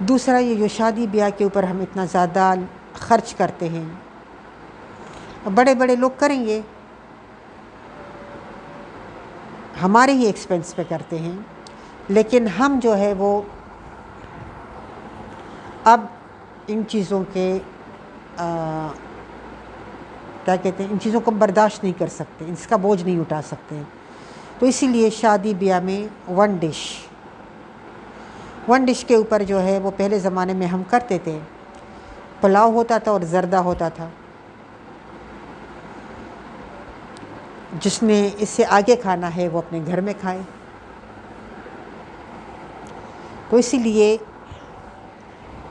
دوسرا یہ جو شادی بیاہ کے اوپر ہم اتنا زیادہ خرچ کرتے ہیں، بڑے بڑے لوگ کریں گے، ہمارے ہی ایکسپنس پہ کرتے ہیں، لیکن ہم جو ہے وہ اب ان چیزوں کے کیا کہتے ہیں، ان چیزوں کو برداشت نہیں کر سکتے، اس کا بوجھ نہیں اٹھا سکتے. تو اسی لیے شادی بیاہ میں ون ڈش کے اوپر جو ہے وہ پہلے زمانے میں ہم کرتے تھے، پلاؤ ہوتا تھا اور زردہ ہوتا تھا. جس نے اس سے آگے کھانا ہے وہ اپنے گھر میں کھائے. تو اسی لیے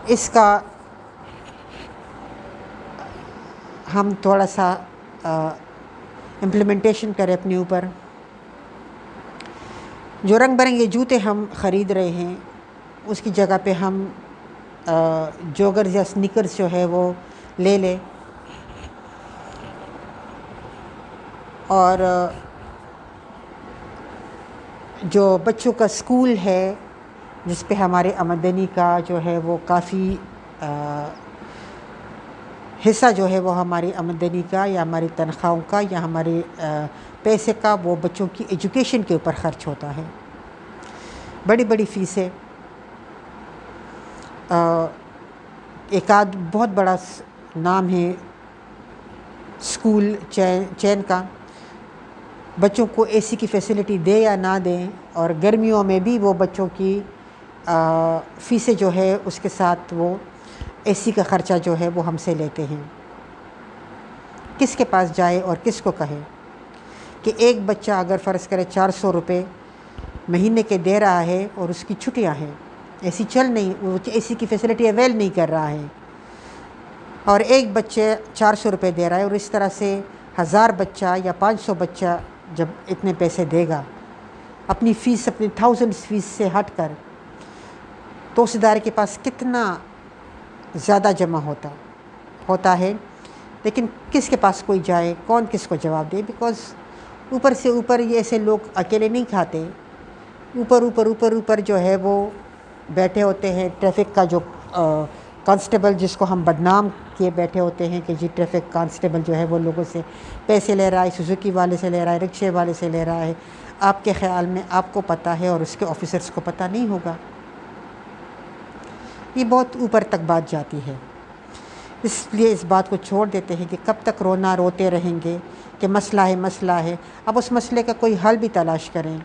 اس کا ہم تھوڑا سا امپلیمنٹیشن کریں اپنے اوپر. جو رنگ برنگے جوتے ہم خرید رہے ہیں اس کی جگہ پہ ہم جوگرز یا سنیکرز جو ہے وہ لے لیں. اور جو بچوں کا اسکول ہے جس پہ ہمارے آمدنی کا جو ہے وہ کافی حصہ جو ہے وہ ہماری آمدنی کا یا ہماری تنخواہوں کا یا ہمارے پیسے کا وہ بچوں کی ایجوکیشن کے اوپر خرچ ہوتا ہے. بڑی بڑی فیسیں، ایک آدھ بہت بڑا نام ہے اسکول چین کا، بچوں کو اے سی کی فیسلٹی دے یا نہ دیں، اور گرمیوں میں بھی وہ بچوں کی فیسیں جو ہے اس کے ساتھ وہ اے سی کا خرچہ جو ہے وہ ہم سے لیتے ہیں. کس کے پاس جائے اور کس کو کہے کہ ایک بچہ اگر فرض کرے 400 روپے مہینے کے دے رہا ہے اور اس کی چھٹیاں ہیں، ایسی چل نہیں، وہ اے سی کی فیسلٹی اویل نہیں کر رہا ہے، اور ایک بچے 400 روپے دے رہا ہے، اور اس طرح سے 1000 بچہ یا 500 بچہ جب اتنے پیسے دے گا اپنی فیس، اپنی 1000 فیس سے ہٹ کر، تو اس ادارے کے پاس کتنا زیادہ جمع ہوتا ہے. لیکن کس کے پاس کوئی جائے، کون کس کو جواب دے؟ بیکاز اوپر سے اوپر یہ ایسے لوگ اکیلے نہیں کھاتے، اوپر جو ہے وہ بیٹھے ہوتے ہیں. ٹریفک کا جو کانسٹیبل جس کو ہم بدنام کیے بیٹھے ہوتے ہیں کہ جی ٹریفک کانسٹیبل جو ہے وہ لوگوں سے پیسے لے رہا ہے، سوزوکی والے سے لے رہا ہے، رکشے والے سے لے رہا ہے. آپ کے خیال میں آپ کو پتہ ہے اور اس کے آفیسرز کو پتہ نہیں ہوگا؟ یہ بہت اوپر تک بات جاتی ہے. اس لیے اس بات کو چھوڑ دیتے ہیں کہ کب تک روتے رہیں گے کہ مسئلہ ہے. اب اس مسئلے کا کوئی حل بھی تلاش کریں،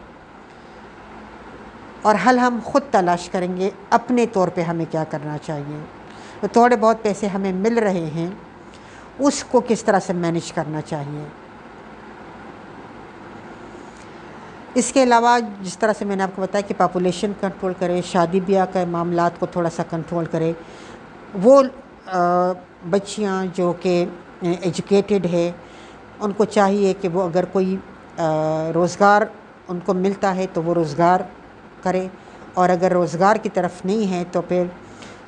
اور حل ہم خود تلاش کریں گے اپنے طور پہ ہمیں کیا کرنا چاہیے. تو تھوڑے بہت پیسے ہمیں مل رہے ہیں اس کو کس طرح سے مینیج کرنا چاہیے. اس کے علاوہ جس طرح سے میں نے آپ کو بتایا کہ پاپولیشن کنٹرول کرے، شادی بیاہ کے معاملات کو تھوڑا سا کنٹرول کرے. وہ بچیاں جو کہ ایجوکیٹڈ ہے ان کو چاہیے کہ وہ اگر کوئی روزگار ان کو ملتا ہے تو وہ روزگار کرے، اور اگر روزگار کی طرف نہیں ہے تو پھر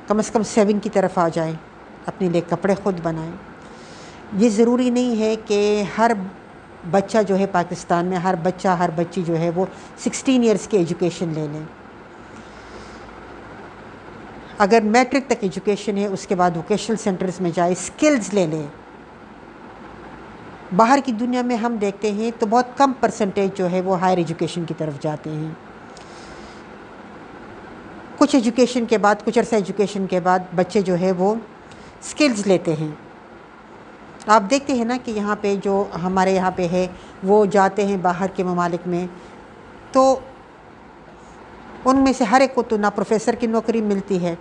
کم از کم سیونگ کی طرف آ جائیں، اپنے لیے کپڑے خود بنائیں. یہ ضروری نہیں ہے کہ ہر بچہ جو ہے پاکستان میں ہر بچی جو ہے وہ 16 ایئرس کی ایجوکیشن لے لیں. اگر میٹرک تک ایجوکیشن ہے اس کے بعد ووکیشنل سینٹرز میں جائے، سکلز لے لیں. باہر کی دنیا میں ہم دیکھتے ہیں تو بہت کم پرسنٹیج جو ہے وہ ہائر ایجوکیشن کی طرف جاتے ہیں. کچھ ایجوکیشن کے بعد، کچھ عرصہ ایجوکیشن کے بعد بچے جو ہے وہ سکلز لیتے ہیں. آپ دیکھتے ہیں نا کہ یہاں پہ جو ہمارے یہاں پہ ہے وہ جاتے ہیں باہر کے ممالک میں، تو ان میں سے ہر ایک کو تو نہ پروفیسر کی نوکری ملتی ہے،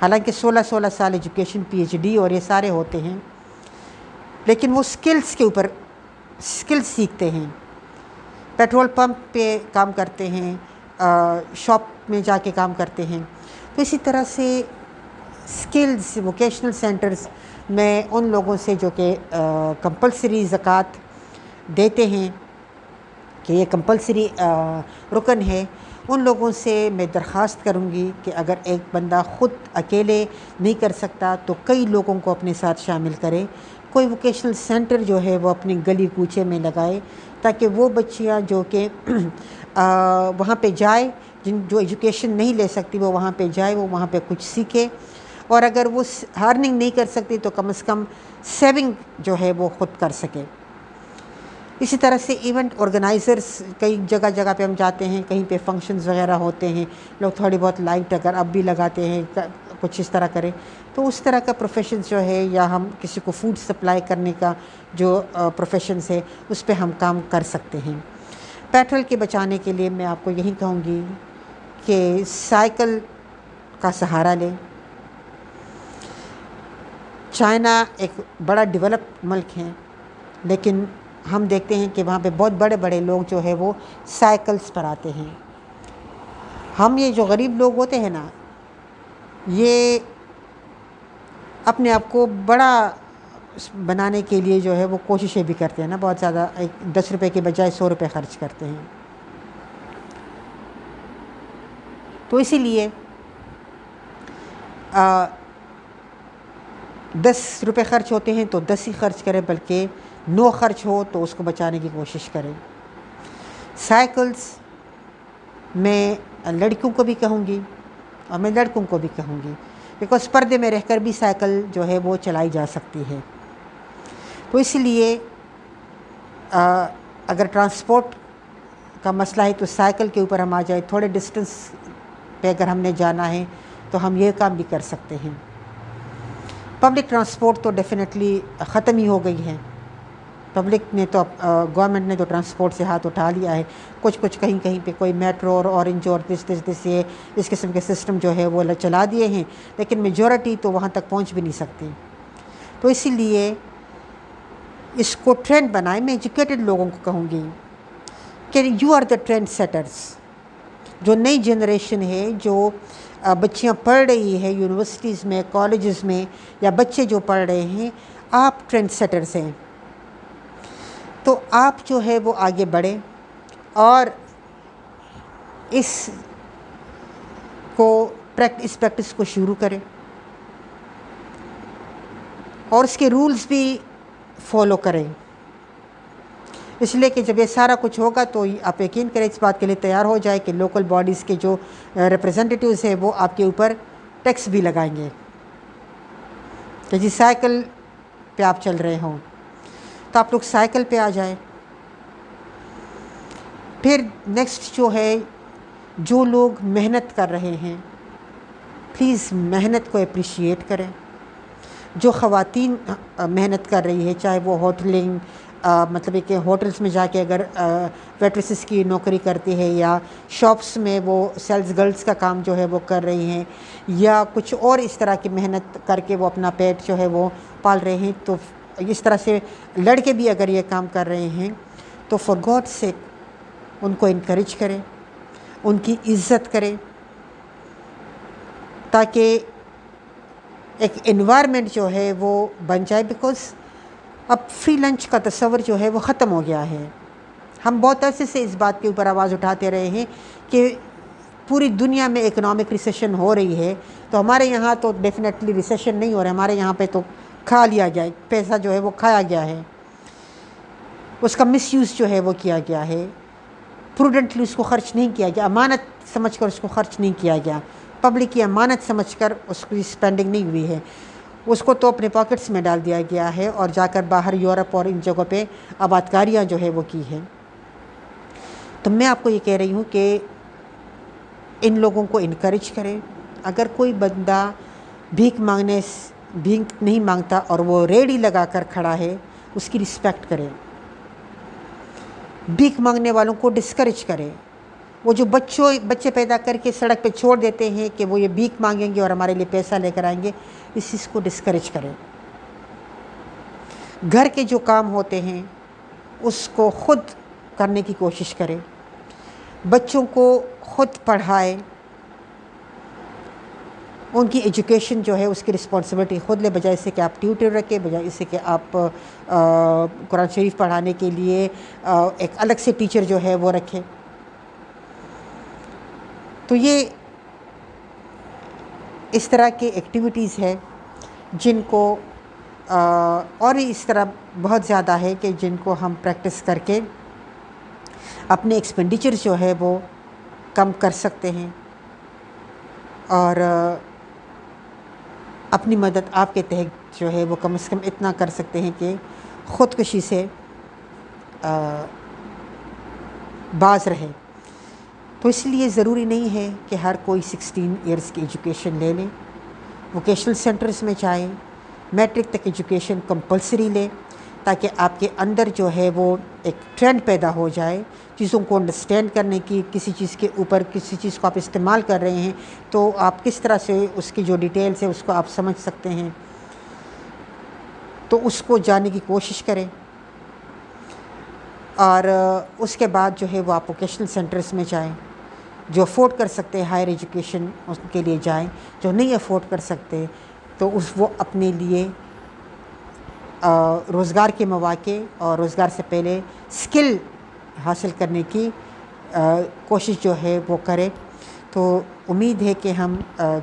حالانکہ 16 سال ایجوکیشن PhD اور یہ سارے ہوتے ہیں، لیکن وہ سکلز کے اوپر سکلز سیکھتے ہیں. پیٹرول پمپ پہ کام کرتے ہیں، شاپ میں جا کے کام کرتے ہیں. تو اسی طرح سے سکلز ووکیشنل سینٹرز میں ان لوگوں سے جو کہ کمپلسری زکوٰۃ دیتے ہیں کہ یہ کمپلسری رکن ہے، ان لوگوں سے میں درخواست کروں گی کہ اگر ایک بندہ خود اکیلے نہیں کر سکتا تو کئی لوگوں کو اپنے ساتھ شامل کرے. کوئی ووکیشنل سینٹر جو ہے وہ اپنی گلی کوچے میں لگائے تاکہ وہ بچیاں جو کہ وہاں پہ جائے جو ایجوکیشن نہیں لے سکتی وہ وہاں پہ جائے، وہ وہاں پہ کچھ سیکھے، اور اگر وہ ارننگ نہیں کر سکتی تو کم از کم سیونگ جو ہے وہ خود کر سکے۔ اسی طرح سے ایونٹ آرگنائزرز، کئی جگہ جگہ پہ ہم جاتے ہیں، کہیں پہ فنکشنز وغیرہ ہوتے ہیں، لوگ تھوڑی بہت لائٹ اگر اب بھی لگاتے ہیں، کچھ اس طرح کریں، تو اس طرح کا پروفیشنز جو ہے، یا ہم کسی کو فوڈ سپلائی کرنے کا جو پروفیشنز ہے اس پہ ہم کام کر سکتے ہیں۔ پیٹرول کے بچانے کے لیے میں آپ کو یہی کہوں گی کہ سائیکل کا سہارا لیں۔ چائنا ایک بڑا ڈیولپ ملک ہے، لیکن ہم دیکھتے ہیں کہ وہاں پہ بہت بڑے بڑے لوگ جو ہے وہ سائیکلز پر آتے ہیں۔ ہم یہ جو غریب لوگ ہوتے ہیں نا، یہ اپنے آپ کو بڑا بنانے کے لیے جو ہے وہ کوششیں بھی کرتے ہیں نا، بہت زیادہ، 10 روپے کے بجائے 100 روپے خرچ کرتے ہیں۔ تو اسی لیے 10 روپے خرچ ہوتے ہیں تو 10 ہی خرچ کریں، بلکہ 9 خرچ ہو تو اس کو بچانے کی کوشش کریں۔ سائیکلز میں لڑکیوں کو بھی کہوں گی اور میں لڑکوں کو بھی کہوں گی، بیکاز پردے میں رہ کر بھی سائیکل جو ہے وہ چلائی جا سکتی ہے۔ تو اس لیے اگر ٹرانسپورٹ کا مسئلہ ہے تو سائیکل کے اوپر ہم آ جائیں، تھوڑے ڈسٹنس پہ اگر ہم نے جانا ہے تو ہم یہ کام بھی کر سکتے ہیں۔ پبلک ٹرانسپورٹ تو ڈیفینیٹلی ختم ہی ہو گئی ہے، پبلک نے تو گورنمنٹ نے تو ٹرانسپورٹ سے ہاتھ اٹھا لیا ہے، کچھ کہیں کہیں پہ کوئی میٹرو اور اورنج اور یہ اس قسم کے سسٹم جو ہے وہ چلا دیے ہیں، لیکن میجورٹی تو وہاں تک پہنچ بھی نہیں سکتی۔ تو اسی لیے اس کو ٹرینڈ بنائیں۔ میں ایجوکیٹڈ لوگوں کو کہوں گی کہ you are the trend setters. جو نئی جنریشن ہے، جو بچیاں پڑھ رہی ہے یونیورسٹیز میں، کالجز میں، یا بچے جو پڑھ رہے ہیں، آپ ٹرینڈ سیٹرز ہیں۔ تو آپ جو ہے وہ آگے بڑھیں اور اس پریکٹس کو شروع کریں، اور اس کے رولز بھی فالو کریں، اس لیے کہ جب یہ سارا کچھ ہوگا تو آپ یقین کریں، اس بات کے لیے تیار ہو جائے کہ لوکل باڈیز کے جو ریپرزنٹیٹیوز ہیں وہ آپ کے اوپر ٹیکس بھی لگائیں گے کہ جی سائیکل پہ آپ چل رہے ہوں، تو آپ لوگ سائیکل پہ آ جائیں۔ پھر نیکسٹ جو ہے، جو لوگ محنت کر رہے ہیں پلیز محنت کو اپریشیٹ کریں۔ جو خواتین محنت کر رہی ہے، چاہے وہ ہوٹلنگ، مطلب کہ ہوٹلز میں جا کے اگر ویٹریسز کی نوکری کرتی ہے، یا شاپس میں وہ سیلز گرلز کا کام جو ہے وہ کر رہی ہیں، یا کچھ اور اس طرح کی محنت کر کے وہ اپنا پیٹ جو ہے وہ پال رہے ہیں، تو اس طرح سے لڑکے بھی اگر یہ کام کر رہے ہیں تو فار گاڈ سیک ان کو انکریج کریں، ان کی عزت کریں، تاکہ ایک انوائرمنٹ جو ہے وہ بن جائے۔ بیکاز اب فری لنچ کا تصور جو ہے وہ ختم ہو گیا ہے۔ ہم بہت عرصے سے اس بات کے اوپر آواز اٹھاتے رہے ہیں کہ پوری دنیا میں اکنامک ریسیشن ہو رہی ہے، تو ہمارے یہاں تو ڈیفینیٹلی ریسیشن نہیں ہو رہا ہے، ہمارے یہاں پہ تو کھا لیا گیا ہے، پیسہ جو ہے وہ کھایا گیا ہے، اس کا مس یوز جو ہے وہ کیا گیا ہے، پروڈنٹلی اس کو خرچ نہیں کیا گیا، امانت سمجھ کر اس کو خرچ نہیں کیا گیا، پبلک کی امانت سمجھ کر اس کی اسپینڈنگ نہیں ہوئی ہے، اس کو تو اپنے پاکٹس میں ڈال دیا گیا ہے اور جا کر باہر یورپ اور ان جگہوں پہ آبادکاریاں جو ہے وہ کی ہیں۔ تو میں آپ کو یہ کہہ رہی ہوں کہ ان لوگوں کو انکریج کریں۔ اگر کوئی بندہ بھیک نہیں مانگتا اور وہ ریڑھی لگا کر کھڑا ہے، اس کی رسپیکٹ کریں، بھیک مانگنے والوں کو ڈسکریج کریں۔ وہ جو بچے پیدا کر کے سڑک پہ چھوڑ دیتے ہیں کہ وہ یہ بھیک مانگیں گے اور ہمارے لیے پیسہ لے کر آئیں گے، اس چیز کو ڈسکریج کریں۔ گھر کے جو کام ہوتے ہیں اس کو خود کرنے کی کوشش کریں، بچوں کو خود پڑھائیں، ان کی ایجوکیشن جو ہے اس کی رسپانسبلٹی خود لے، بجائے اس سے کہ آپ ٹیوٹر رکھیں، بجائے اس سے کہ آپ قرآن شریف پڑھانے کے لیے ایک الگ سے ٹیچر جو ہے وہ رکھیں۔ تو یہ اس طرح کی ایکٹیویٹیز ہے جن کو اور اس طرح بہت زیادہ ہے کہ جن کو ہم پریکٹس کر کے اپنے ایکسپینڈیچر جو ہے وہ کم کر سکتے ہیں، اور اپنی مدد آپ کے تحت جو ہے وہ کم از کم اتنا کر سکتے ہیں کہ خودکشی سے باز رہے۔ تو اس لیے ضروری نہیں ہے کہ ہر کوئی 16 ایئرس کی ایجوکیشن لے لیں، ووکیشنل سینٹرز میں جائیں، میٹرک تک ایجوکیشن کمپلسری لیں، تاکہ آپ کے اندر جو ہے وہ ایک ٹرینڈ پیدا ہو جائے چیزوں کو انڈرسٹینڈ کرنے کی۔ کسی چیز کے اوپر کسی چیز کو آپ استعمال کر رہے ہیں تو آپ کس طرح سے اس کی جو ڈیٹیلز ہے اس کو آپ سمجھ سکتے ہیں، تو اس کو جاننے کی کوشش کریں۔ اور اس کے بعد جو ہے وہ آپ ووکیشنل سینٹرز میں جائیں، جو افورڈ کر سکتے ہیں ہائر ایجوکیشن اس کے لیے جائیں، جو نہیں افورڈ کر سکتے تو وہ اپنے لیے روزگار کے مواقع اور روزگار سے پہلے اسکل حاصل کرنے کی کوشش جو ہے وہ کرے۔ تو امید ہے کہ ہم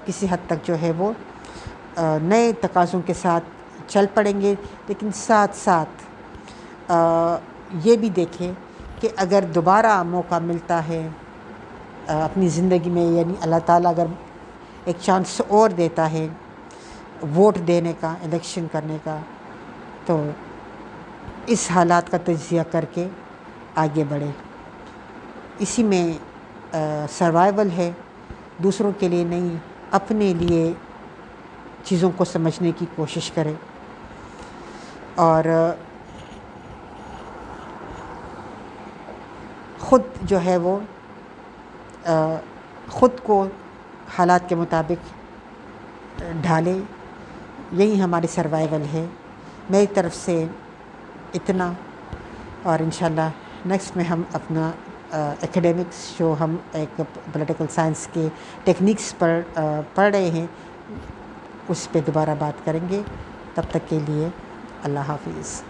کسی حد تک جو ہے وہ نئے تقاضوں کے ساتھ چل پڑیں گے، لیکن ساتھ ساتھ یہ بھی دیکھیں کہ اگر دوبارہ موقع ملتا ہے اپنی زندگی میں، یعنی اللہ تعالیٰ اگر ایک چانس اور دیتا ہے ووٹ دینے کا، الیکشن کرنے کا، تو اس حالات کا تجزیہ کر کے آگے بڑھے۔ اسی میں سروائیول ہے، دوسروں کے لیے نہیں، اپنے لیے چیزوں کو سمجھنے کی کوشش کرے، اور خود جو ہے وہ خود کو حالات کے مطابق ڈھالے۔ یہی ہماری سروائیول ہے۔ میری طرف سے اتنا، اور انشاءاللہ نیکسٹ میں ہم اپنا ایکیڈیمکس جو ہم ایک پولیٹیکل سائنس کے ٹیکنیکس پر پڑھ رہے ہیں اس پہ دوبارہ بات کریں گے۔ تب تک کے لیے اللہ حافظ۔